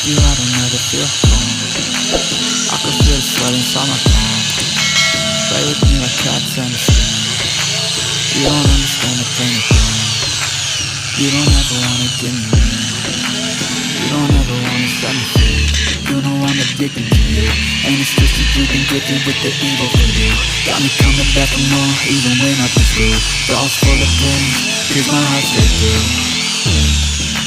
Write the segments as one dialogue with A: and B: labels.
A: you, I don't ever feel calm. I can feel the sweat inside my palm. Play with me like cats and a string. You don't understand the pain of pain. You don't ever wanna give me in. You don't ever wanna set me free. You know I'm addicted to you, and it's just that you've been gifted with the evil for you. Got me coming back for more, even when I've been through. Dolls full of pain, here's my heart straight through.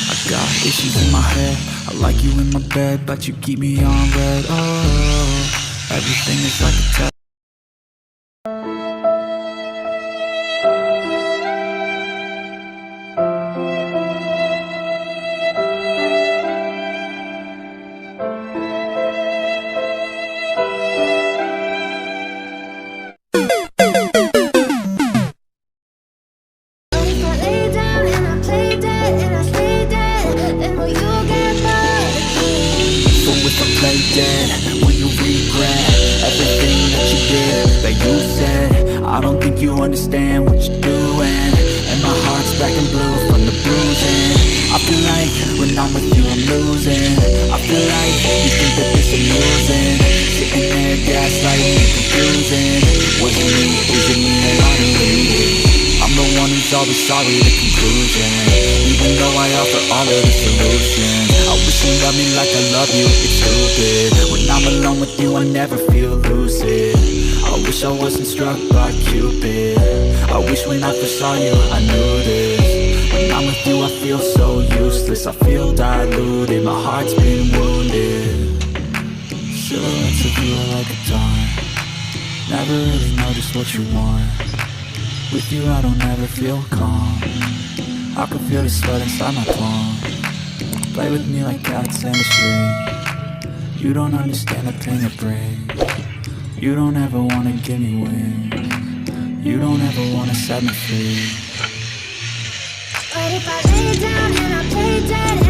A: I got issues in my head, I like you in my bed, but you keep me on red. Oh, everything is like a test. When you regret everything that you did, that you said, I don't think you understand what you're doing. And my heart's black and blue from the bruising. I feel like when I'm with you I'm losing. I feel like you think that this is amusing. Sitting there gaslighting and confusing. Was it me? Is it me that I deluded? I'm the one who's always sorry, the conclusion. Even though I offer all of the solutions, I wish you loved me like I love you, it's stupid. When I'm alone with you I never feel lucid. I wish I wasn't struck by Cupid. I wish when I first saw you I knew this. When I'm with you I feel so useless. I feel diluted, my heart's been wounded. Silhouettes of you are like a dawn. Never really noticed what you want. With you I don't ever feel calm. I can feel the sweat inside my palm. Play with me like cats and a string. You don't understand the pain it brings. You don't ever wanna give me wings. You don't ever wanna set me free.
B: But if I lay down and I play dead